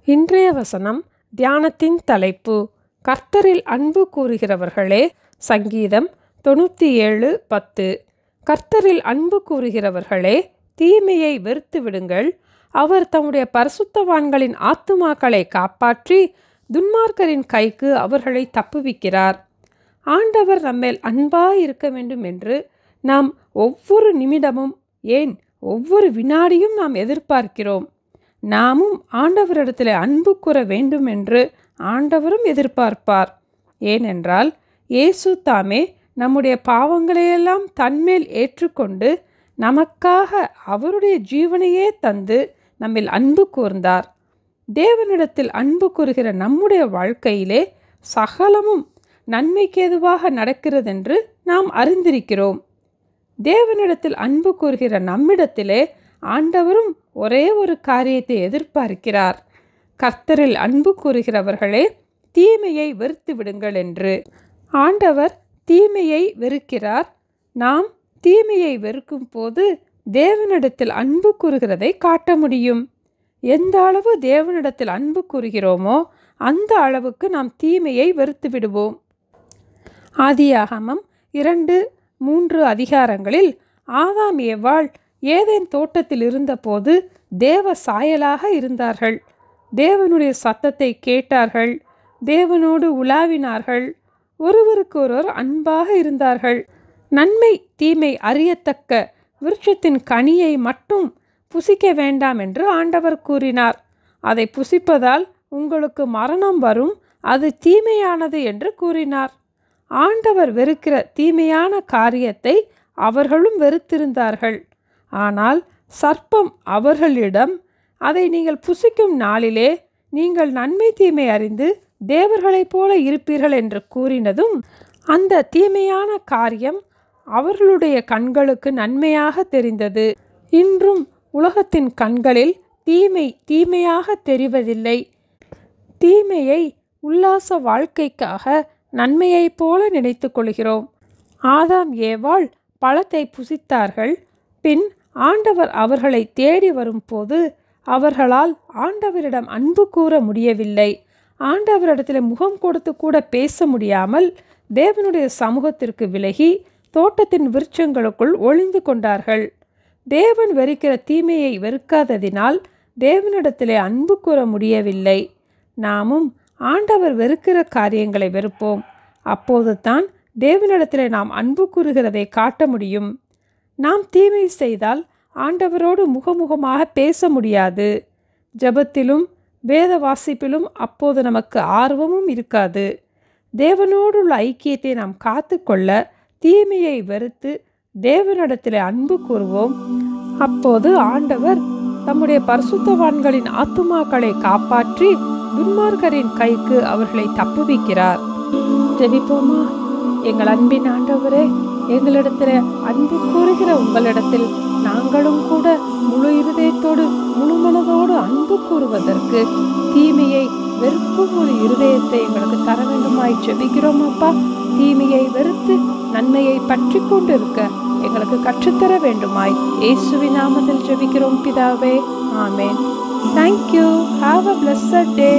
இன்றைய வசனம் தியானத்தின் தலைப்பு கர்த்தரில் அன்பு கூறுகிறவர்களே. சங்கீதம் 97:10. கர்த்தரில் அன்பு கூறுகிறவர்களே, தீமையை வெறுத்து விடுங்கள். அவர் தம்முடைய பரிசுத்தவான்களின் ஆத்துமாக்களை காப்பாற்றி துன்மார்க்கரின் கைக்கு அவர்களை தப்புவிக்கிறார். ஆண்டவர் நம்மேல் அன்பாய் இருக்க வேண்டும் என்று நாம் ஒவ்வொரு நிமிடமும், ஏன் ஒவ்வொரு வினாடியும் நாம் எதிர்பார்க்கிறோம். நாமும் ஆண்டவரிடத்தில் அன்பு கூற வேண்டும் என்று ஆண்டவரும் எதிர்பார்ப்பார். ஏனென்றால் இயேசு தாமே நம்முடைய பாவங்களையெல்லாம் தன்மேல் ஏற்றுக்கொண்டு நமக்காக அவருடைய ஜீவனையே தந்து நம்மில் அன்பு கூர்ந்தார். தேவனிடத்தில் அன்பு கூறுகிற நம்முடைய வாழ்க்கையிலே சகலமும் நன்மைக்கேதுவாக நடக்கிறதென்று நாம் அறிந்திருக்கிறோம். தேவனிடத்தில் அன்பு கூறுகிற நம்மிடத்திலே ஆண்டவரும் ஒரே ஒரு காரியத்தை எதிர்பார்க்கிறார். கர்த்தரில் அன்பு கூறுகிறவர்களே, தீமையை வெறுத்து விடுங்கள் என்று. ஆண்டவர் தீமையை வெறுக்கிறார். நாம் தீமையை வெறுக்கும் போது தேவனிடத்தில் அன்பு கூறுகிறதை காட்ட முடியும். எந்த அளவு தேவனிடத்தில் அன்பு கூறுகிறோமோ அந்த அளவுக்கு நாம் தீமையை வெறுத்து விடுவோம். ஆதியாகமம் 2-3 அதிகாரங்களில் ஆதாம் ஏவாள் ஏதேன் தோட்டத்தில் இருந்தபோது தேவ சாயலாக இருந்தார்கள். தேவனுடைய சத்தத்தை கேட்டார்கள். தேவனோடு உலாவினார்கள். ஒருவருக்கொருவர் அன்பாக இருந்தார்கள். நன்மை தீமை அறியத்தக்க விருட்சத்தின் கனியை மட்டும் புசிக்க வேண்டாம் என்று ஆண்டவர் கூறினார். அதை புசிப்பதால் உங்களுக்கு மரணம் வரும், அது தீமையானது என்று கூறினார். ஆண்டவர் வெறுக்கிற தீமையான காரியத்தை அவர்களும் வெறுத்திருந்தார்கள். ஆனால் சர்ப்பம் அவர்களிடம், அதை நீங்கள் புசிக்கும் நாளிலே நீங்கள் நன்மை தீமை அறிந்து தேவர்களைப் போல இருப்பீர்கள் என்று கூறினதும் அந்த தீமையான காரியம் அவர்களுடைய கண்களுக்கு நன்மையாக தெரிந்தது. இன்றும் உலகத்தின் கண்களில் தீமை தீமையாக தெரிவதில்லை. தீமையை உல்லாச வாழ்க்கைக்காக நன்மையைப் போல நினைத்து கொள்கிறோம். ஆதாம் ஏவாள் பழத்தை புசித்தார்கள். பின் ஆண்டவர் அவர்களை தேடி வரும்போது அவர்களால் ஆண்டவரிடம் அன்பு கூற முடியவில்லை. ஆண்டவரிடத்தில் முகம் கொடுத்து கூட பேச முடியாமல் தேவனுடைய சமூகத்திற்கு விலகி தோட்டத்தின் விருட்சங்களுக்குள் ஒளிந்து கொண்டார்கள். தேவன் வெறுக்கிற தீமையை வெறுக்காததினால் தேவனிடத்திலே அன்பு கூற முடியவில்லை. நாமும் ஆண்டவர் வெறுக்கிற காரியங்களை வெறுப்போம். அப்போது தான் தேவனிடத்திலே நாம் அன்பு கூறுகிறதை காட்ட முடியும். நாம் தீமை செய்தால் ஆண்டவரோடு முகமுகமாக பேச முடியாது. ஜெபத்திலும் வேத வாசிப்பிலும் அப்போது நமக்கு ஆர்வமும் இருக்காது. தேவனோடுள்ள ஐக்கியத்தை நாம் காத்து கொள்ள தீமையை வெறுத்து தேவனிடத்திலே அன்பு கூறுவோம். அப்போது ஆண்டவர் தம்முடைய பரிசுத்தவான்களின் ஆத்துமாக்களை காப்பாற்றி துன்மார்க்கரின் கைக்கு அவர்களை தப்புவிக்கிறார். ஜெபிப்போமா? எங்கள் அன்பின் ஆண்டவரே, எங்களிடத்தில் அன்பு கூறுகிற உங்களிடத்தில் நாங்களும் கூட முழு இருதயத்தோடு முழு மனதோடு அன்பு கூறுவதற்கு தீமையை வெறுக்கும் ஒரு இருதயத்தை எங்களுக்கு தர வேண்டுமாய் ஜெபிக்கிறோம் அப்பா. தீமையை வெறுத்து நன்மையை பற்றி கொண்டு இருக்க எங்களுக்கு கற்றுத்தர வேண்டுமாய் இயேசுவின் நாமத்தில் ஜெபிக்கிறோம் பிதாவே. ஆமென். Thank you. Have a blessed day.